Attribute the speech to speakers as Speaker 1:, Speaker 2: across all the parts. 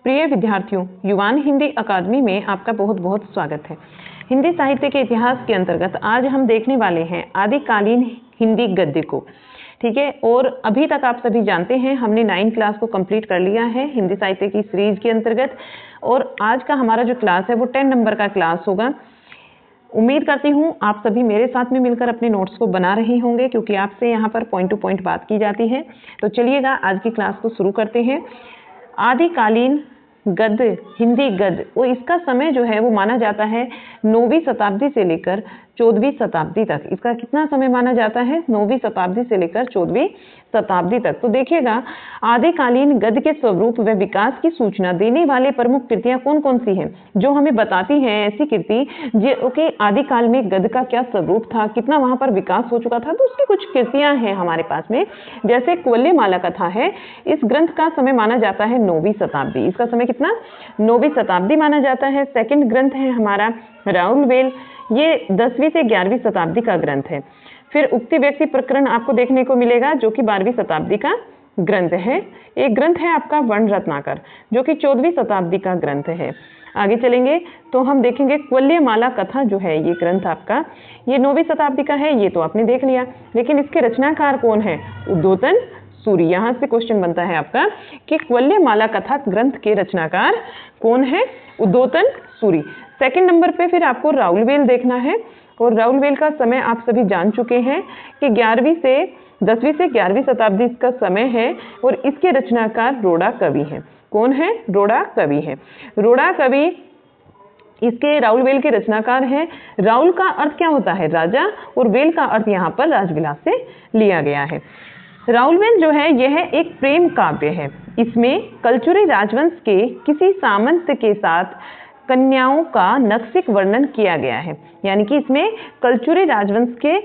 Speaker 1: प्रिय विद्यार्थियों, युवान हिंदी अकादमी में आपका बहुत बहुत स्वागत है। हिंदी साहित्य के इतिहास के अंतर्गत आज हम देखने वाले हैं आदिकालीन हिंदी गद्य को। ठीक है, और अभी तक आप सभी जानते हैं हमने 9 क्लास को कंप्लीट कर लिया है हिंदी साहित्य की सीरीज के अंतर्गत, और आज का हमारा जो क्लास है वो 10 नंबर का क्लास होगा। उम्मीद करती हूँ आप सभी मेरे साथ में मिलकर अपने नोट्स को बना रहे होंगे, क्योंकि आपसे यहाँ पर पॉइंट टू पॉइंट बात की जाती है। तो चलिएगा आज की क्लास को शुरू करते हैं। आदिकालीन गद्य, हिंदी गद्य, वो इसका समय जो है वो माना जाता है 9वीं शताब्दी से लेकर 14वीं शताब्दी तक। इसका कितना समय माना जाता है? 9वीं शताब्दी से लेकर 14वीं शताब्दी तक। तो देखिएगा, आदिकालीन गद्य के स्वरूप व विकास की सूचना देने वाले प्रमुख कृतियां कौन कौन सी हैं, जो हमें बताती हैं ऐसी कृति जो कि आदिकाल में गद्य का क्या स्वरूप था, कितना वहां पर विकास हो चुका था। तो उसकी कुछ कृतियां हैं हमारे पास में, जैसे कुवलयमाला कथा है। इस ग्रंथ का समय माना जाता है 9वीं शताब्दी। इसका समय कितना? 9वीं शताब्दी माना जाता है। सेकंड ग्रंथ है हमारा राउलवेल, ये 10वीं से 11वीं शताब्दी का ग्रंथ है। फिर उक्ति व्यक्ति प्रकरण आपको देखने को मिलेगा, जो कि 12वीं शताब्दी का ग्रंथ है। एक ग्रंथ है आपका वर्ण रत्नाकर, जो कि 14वीं शताब्दी का ग्रंथ है। आगे चलेंगे तो हम देखेंगे कुवलयमाला कथा जो है, ये ग्रंथ आपका ये 9वीं शताब्दी का है। ये तो आपने देख लिया, लेकिन इसके रचनाकार कौन है? उद्योतन सूरी। यहाँ से क्वेश्चन बनता है आपका कि कुवलयमाला कथा ग्रंथ के रचनाकार कौन है? उद्योतन सूरी। सेकंड नंबर पे फिर आपको राउलवेल देखना है, और राउलवेल का समय आप सभी जान चुके हैं कि 10वीं से 11वीं शताब्दी इसका समय है, और इसके रचनाकार रोड़ा कवि हैं। कौन है? रोड़ा कवि है। रोड़ा कवि इसके राउलवेल के रचनाकार हैं। राउल का अर्थ क्या होता है? राजा, और वेल का अर्थ यहाँ पर राजविलास से लिया गया है। राउलवेल जो है यह एक प्रेम काव्य है। इसमें कलचुरी राजवंश के किसी सामंत के साथ कन्याओं का नक्सिक वर्णन किया गया है। यानी कि इसमें कलचुरी राजवंश के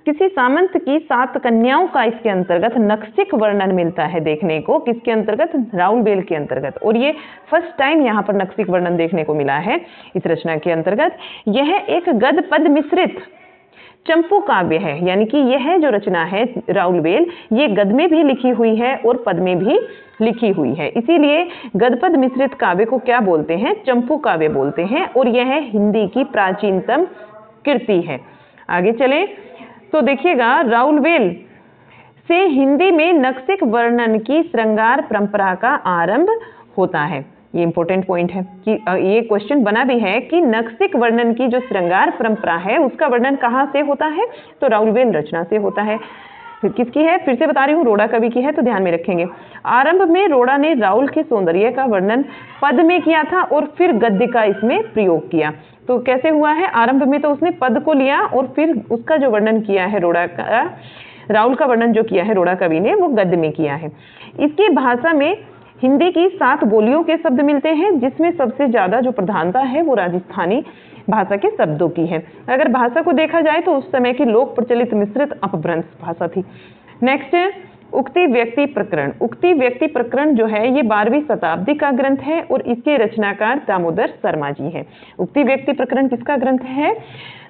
Speaker 1: किसी सामंत की 7 कन्याओं का इसके अंतर्गत नक्सिक वर्णन मिलता है देखने को। किसके अंतर्गत? राउलवेल के अंतर्गत। और ये फर्स्ट टाइम यहाँ पर नक्सिक वर्णन देखने को मिला है इस रचना के अंतर्गत। यह एक गद्य पद मिश्रित चंपू काव्य है। यानी कि यह जो रचना है राउलवेल, ये गद्य में भी लिखी हुई है और पद में भी लिखी हुई है। इसीलिए गद्यपद मिश्रित काव्य को क्या बोलते हैं? चंपू काव्य बोलते हैं, और यह हिंदी की प्राचीनतम कृति है। आगे चलें तो देखिएगा, राउलवेल से हिंदी में नक्सिक वर्णन की श्रृंगार परंपरा का आरंभ होता है। ये इंपॉर्टेंट पॉइंट है कि ये क्वेश्चन बना भी है कि नक्सिक वर्णन की जो श्रृंगार परंपरा है उसका वर्णन कहाँ से होता है? तो राउलवेल रचना से होता है। किसकी है? फिर से बता रही हूँ, रोड़ा कवि की है, तो ध्यान में रखेंगे। आरंभ में रोड़ा ने राउल के सौंदर्य का वर्णन पद में किया था, और फिर गद्य का इसमें प्रयोग किया। तो कैसे हुआ है? आरंभ में तो उसने पद को लिया, और फिर उसका जो वर्णन किया है राउल का वर्णन जो किया है रोड़ा कवि ने, वो गद्य में किया है। इसकी भाषा में हिंदी की 7 बोलियों के शब्द मिलते हैं, जिसमें सबसे ज्यादा जो प्रधानता है वो राजस्थानी भाषा के शब्दों की है। अगर भाषा को देखा जाए तो उस समय की लोक प्रचलित मिश्रित अपभ्रंश भाषा थी। नेक्स्ट है उक्ति व्यक्ति प्रकरण। उक्ति व्यक्ति प्रकरण जो है ये 12वीं शताब्दी का ग्रंथ है, और इसके रचनाकार दामोदर शर्मा जी है। उक्ति व्यक्ति प्रकरण किसका ग्रंथ है?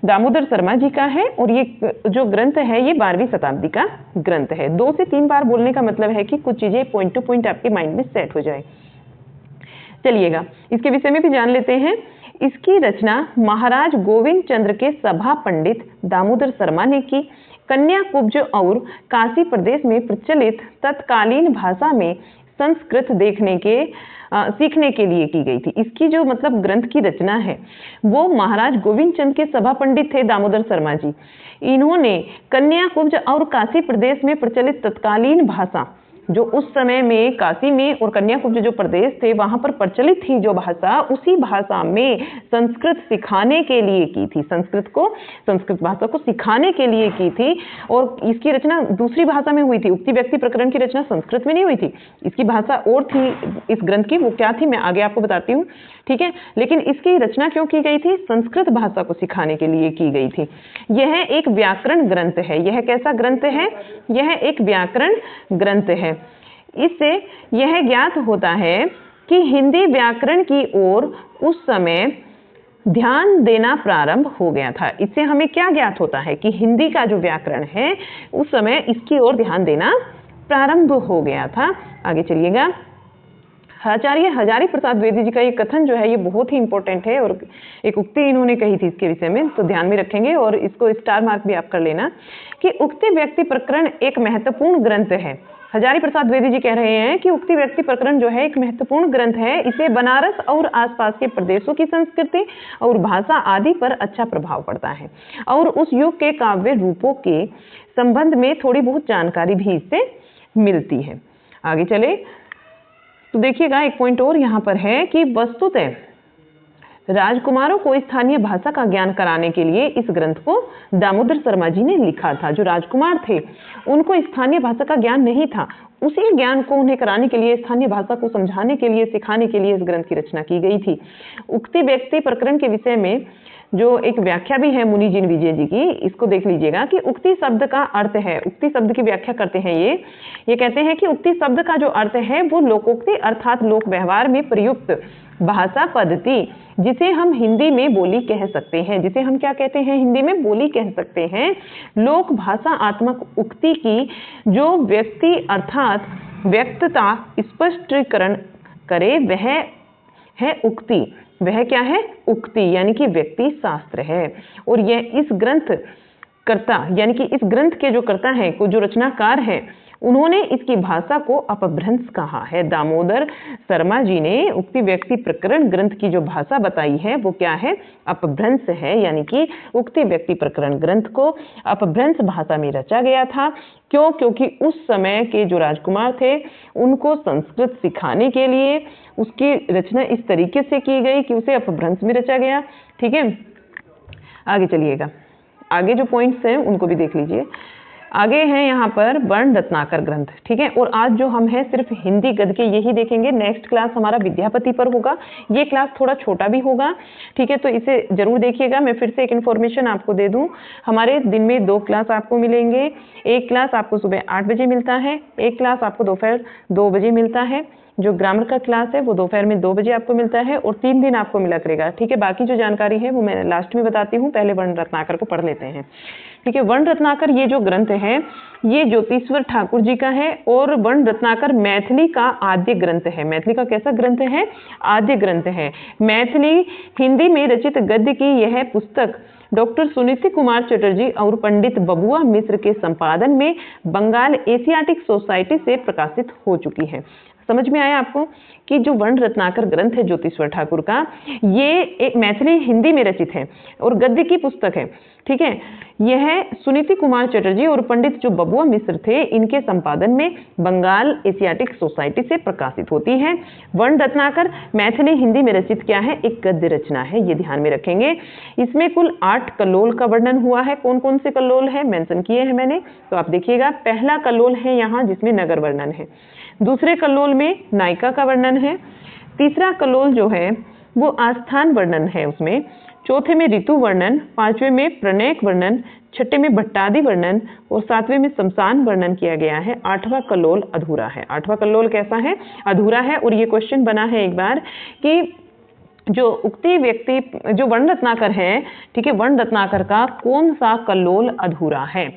Speaker 1: दामोदर शर्मा जी का है, और ये जो ग्रंथ है ये 12वीं शताब्दी का ग्रंथ है। 2 से 3 बार बोलने का मतलब है कि कुछ चीजें पॉइंट टू पॉइंट आपके माइंड में सेट हो जाए। चलिएगा, इसके विषय में भी जान लेते हैं। इसकी रचना महाराज गोविंद चंद्र के सभा पंडित दामोदर शर्मा ने की। कन्या कुब्ज और काशी प्रदेश में प्रचलित तत्कालीन भाषा में संस्कृत सीखने के लिए की गई थी। इसकी जो मतलब ग्रंथ की रचना है वो महाराज गोविंद चंद्र के सभा पंडित थे दामोदर शर्मा जी। इन्होंने कन्या कुब्ज और काशी प्रदेश में प्रचलित तत्कालीन भाषा, जो उस समय में काशी में और कन्याकुब्ज जो प्रदेश थे वहां पर प्रचलित थी जो भाषा, उसी भाषा में संस्कृत सिखाने के लिए की थी। संस्कृत भाषा को सिखाने के लिए की थी, और इसकी रचना दूसरी भाषा में हुई थी। उक्ति व्यक्ति प्रकरण की रचना संस्कृत में नहीं हुई थी, इसकी भाषा और थी इस ग्रंथ की। वो क्या थी मैं आगे आपको बताती हूँ, ठीक है। लेकिन इसकी रचना क्यों की गई थी? संस्कृत भाषा को सिखाने के लिए की गई थी। यह एक व्याकरण ग्रंथ है। यह कैसा ग्रंथ है? यह एक व्याकरण ग्रंथ है। इससे यह ज्ञात होता है कि हिंदी व्याकरण की ओर उस समय ध्यान देना प्रारंभ हो गया था। इससे हमें क्या ज्ञात होता है कि हिंदी का जो व्याकरण है उस समय इसकी ओर ध्यान देना प्रारंभ हो गया था। आगे चलिएगा। आचार्य हजारी प्रसाद द्विवेदी जी का ये कथन जो है ये बहुत ही इंपॉर्टेंट है और एक उक्ति इन्होंने कही थी इसके विषय में, तो ध्यान में रखेंगे और इसको स्टार मार्क भी आप कर लेना कि उक्ति व्यक्ति प्रकरण एक महत्वपूर्ण ग्रंथ है। हजारी प्रसाद द्विवेदी जी कह रहे हैं कि उक्ति व्यक्ति प्रकरण जो है एक महत्वपूर्ण ग्रंथ है, इसे बनारस और आसपास के प्रदेशों की संस्कृति और भाषा आदि पर अच्छा प्रभाव पड़ता है और उस युग के काव्य रूपों के संबंध में थोड़ी बहुत जानकारी भी इससे मिलती है। आगे चले तो देखिएगा एक पॉइंट और यहाँ पर है कि वस्तुतः राजकुमारों को स्थानीय भाषा का ज्ञान कराने के लिए इस ग्रंथ को दामोदर शर्मा जी ने लिखा था। जो राजकुमार थे उनको स्थानीय भाषा का ज्ञान नहीं था, उसी ज्ञान को उन्हें कराने के लिए, स्थानीय भाषा को समझाने के लिए, सिखाने के लिए इस ग्रंथ की रचना की गई थी। उक्ति व्यक्ति प्रकरण के विषय में जो एक व्याख्या भी है मुनि जिन विजय जी की, इसको देख लीजिएगा कि उक्ति शब्द का अर्थ है, उक्ति शब्द की व्याख्या करते हैं ये कहते हैं कि उक्ति शब्द का जो अर्थ है वो लोकोक्ति अर्थात लोक व्यवहार में प्रयुक्त भाषा पद्धति, जिसे हम हिंदी में बोली कह सकते हैं, जिसे हम क्या कहते हैं, हिंदी में बोली कह सकते हैं। लोक भाषा आत्मक उक्ति की जो व्यक्ति अर्थात व्यक्तता स्पष्टीकरण करे वह है उक्ति। वह क्या है? उक्ति, यानी कि व्यक्ति शास्त्र है। और यह इस ग्रंथ कर्ता यानी कि इस ग्रंथ के जो कर्ता है, जो रचनाकार है, उन्होंने इसकी भाषा को अपभ्रंश कहा है। दामोदर शर्मा जी ने उक्ति व्यक्ति प्रकरण ग्रंथ की जो भाषा बताई है वो क्या है? अपभ्रंश है, यानी कि उक्ति व्यक्ति प्रकरण ग्रंथ को अपभ्रंश भाषा में रचा गया था। क्यों? क्योंकि उस समय के जो राजकुमार थे उनको संस्कृत सिखाने के लिए उसकी रचना इस तरीके से की गई कि उसे अपभ्रंश में रचा गया। ठीक है, आगे चलिएगा, आगे जो पॉइंट्स हैं उनको भी देख लीजिए। आगे है यहाँ पर वर्ण रत्नाकर ग्रंथ। ठीक है, और आज जो हम हैं सिर्फ हिंदी गद्य के यही देखेंगे। नेक्स्ट क्लास हमारा विद्यापति पर होगा, ये क्लास थोड़ा छोटा भी होगा। ठीक है, तो इसे जरूर देखिएगा। मैं फिर से एक इन्फॉर्मेशन आपको दे दूं, हमारे दिन में 2 क्लास आपको मिलेंगे। एक क्लास आपको सुबह 8 बजे मिलता है, एक क्लास आपको दोपहर 2 बजे मिलता है। जो ग्रामर का क्लास है वो दोपहर में 2 बजे आपको मिलता है और 3 दिन आपको मिला करेगा। ठीक है, बाकी जो जानकारी है वो मैं लास्ट में बताती हूँ, पहले वर्ण रत्नाकर को पढ़ लेते हैं। ठीक है, वर्ण रत्नाकर ये जो ग्रंथ है ये ज्योतिश्वर ठाकुर जी का है और वर्ण रत्नाकर मैथिली का आद्य ग्रंथ है। मैथिली का कैसा ग्रंथ है? आद्य ग्रंथ है। मैथिली हिंदी में रचित गद्य की यह पुस्तक डॉक्टर सुनीति कुमार चटर्जी और पंडित बबुआ मिश्र के संपादन में बंगाल एशियाटिक सोसाइटी से प्रकाशित हो चुकी है। समझ में आया आपको कि जो वर्ण रत्नाकर ग्रंथ है ज्योतिश्वर ठाकुर का, ये एक मैथिली हिंदी में रचित है और गद्य की पुस्तक है। ठीक है, यह सुनीति कुमार चटर्जी और पंडित जो बबुआ मिश्र थे इनके संपादन में बंगाल एशियाटिक सोसाइटी से प्रकाशित होती है। वर्ण रत्नाकर मैथिली हिंदी में रचित क्या है? एक गद्य रचना है, ये ध्यान में रखेंगे। इसमें कुल 8 कल्लोल का वर्णन हुआ है। कौन कौन से कल्लोल है मेंशन किए हैं मैंने, तो आप देखिएगा। पहला कल्लोल है यहाँ जिसमें नगर वर्णन है, दूसरे कल्लोल में नायिका का वर्णन है, तीसरा कल्लोल जो है वो आस्थान वर्णन है उसमें, चौथे में ऋतु वर्णन, पांचवें में प्रणयक वर्णन, छठे में भट्टादि वर्णन और सातवें में शमशान वर्णन किया गया है। 8वां कल्लोल अधूरा है। 8वां कल्लोल कैसा है? अधूरा है। और ये क्वेश्चन बना है एक बार कि जो उक्ति व्यक्ति जो वर्ण रत्नाकर है, ठीक है, वर्ण रत्नाकर का कौन सा कल्लोल अधूरा है?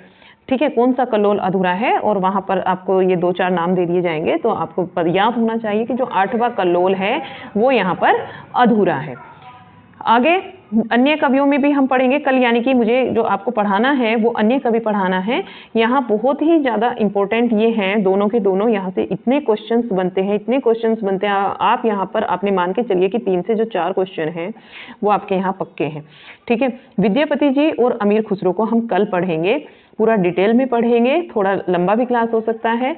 Speaker 1: ठीक है, कौन सा कल्लोल अधूरा है? और वहां पर आपको ये 2-4 नाम दे दिए जाएंगे, तो आपको याद होना चाहिए कि जो 8वां कल्लोल है वो यहाँ पर अधूरा है। आगे अन्य कवियों में भी हम पढ़ेंगे कल, यानी कि मुझे जो आपको पढ़ाना है वो अन्य कवि पढ़ाना है। यहाँ बहुत ही ज़्यादा इंपॉर्टेंट ये हैं, दोनों के दोनों यहाँ से इतने क्वेश्चंस बनते हैं, इतने क्वेश्चंस बनते हैं। आप यहाँ पर आपने मान के चलिए कि 3 से जो 4 क्वेश्चन हैं वो आपके यहाँ पक्के हैं। ठीक है, विद्यापति जी और अमीर खुसरो को हम कल पढ़ेंगे, पूरा डिटेल में पढ़ेंगे, थोड़ा लंबा भी क्लास हो सकता है।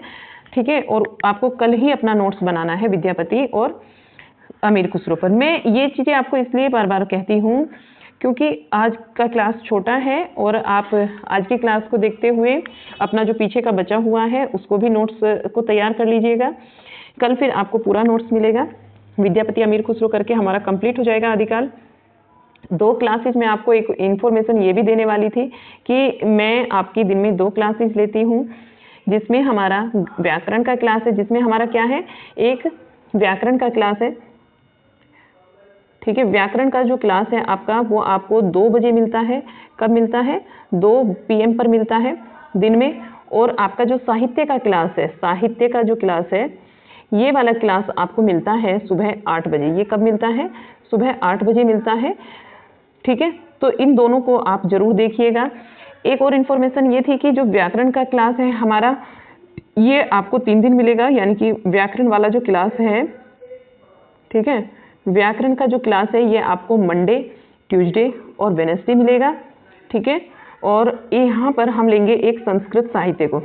Speaker 1: ठीक है, और आपको कल ही अपना नोट्स बनाना है विद्यापति और अमीर खुसरो पर। मैं ये चीज़ें आपको इसलिए बार बार कहती हूँ क्योंकि आज का क्लास छोटा है और आप आज की क्लास को देखते हुए अपना जो पीछे का बचा हुआ है उसको भी नोट्स को तैयार कर लीजिएगा। कल फिर आपको पूरा नोट्स मिलेगा। विद्यापति अमीर खुसरो करके हमारा कंप्लीट हो जाएगा आदिकाल। 2 क्लासेज में आपको एक इन्फॉर्मेशन ये भी देने वाली थी कि मैं आपकी दिन में 2 क्लासेज लेती हूँ, जिसमें हमारा व्याकरण का क्लास है, जिसमें हमारा क्या है, एक व्याकरण का क्लास है। ठीक है, व्याकरण का जो क्लास है आपका वो आपको 2 बजे मिलता है। कब मिलता है? 2 PM पर मिलता है दिन में। और आपका जो साहित्य का क्लास है, साहित्य का जो क्लास है ये वाला क्लास आपको मिलता है सुबह 8 बजे। ये कब मिलता है? सुबह 8 बजे मिलता है, ठीक है। तो इन दोनों को आप जरूर देखिएगा। एक और इन्फॉर्मेशन ये थी कि जो व्याकरण का क्लास है हमारा, ये आपको 3 दिन मिलेगा, यानी कि व्याकरण वाला जो क्लास है, ठीक है, व्याकरण का जो क्लास है ये आपको मंडे, ट्यूसडे और वेडनेसडे मिलेगा, ठीक है। और यहाँ पर हम लेंगे एक संस्कृत साहित्य को,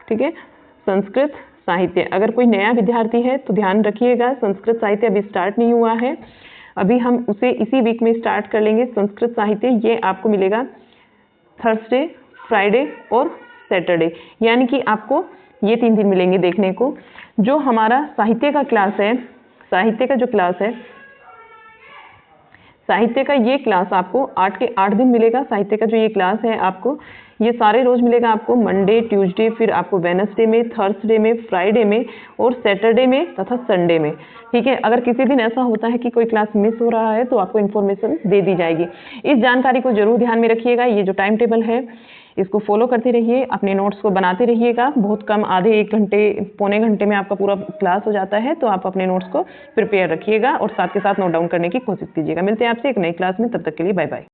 Speaker 1: ठीक है, संस्कृत साहित्य। अगर कोई नया विद्यार्थी है तो ध्यान रखिएगा, संस्कृत साहित्य अभी स्टार्ट नहीं हुआ है, अभी हम उसे इसी वीक में स्टार्ट कर लेंगे। संस्कृत साहित्य ये आपको मिलेगा थर्सडे, फ्राइडे और सैटरडे, यानी कि आपको ये 3 दिन मिलेंगे देखने को। जो हमारा साहित्य का क्लास है, साहित्य का जो क्लास है, साहित्य का ये क्लास आपको 8 के 8 दिन मिलेगा। साहित्य का जो ये क्लास है आपको, ये सारे रोज मिलेगा आपको, मंडे, ट्यूसडे, फिर आपको वेडनेसडे में, थर्सडे में, फ्राइडे में और सैटरडे में तथा संडे में, ठीक है। अगर किसी दिन ऐसा होता है कि कोई क्लास मिस हो रहा है तो आपको इन्फॉर्मेशन दे दी जाएगी। इस जानकारी को जरूर ध्यान में रखिएगा। ये जो टाइम टेबल है इसको फॉलो करते रहिए, अपने नोट्स को बनाते रहिएगा। बहुत कम, आधे 1 घंटे, पौने घंटे में आपका पूरा क्लास हो जाता है, तो आप अपने नोट्स को प्रिपेयर रखिएगा और साथ के साथ नोट डाउन करने की कोशिश कीजिएगा। मिलते हैं आपसे एक नई क्लास में, तब तक के लिए बाय बाय।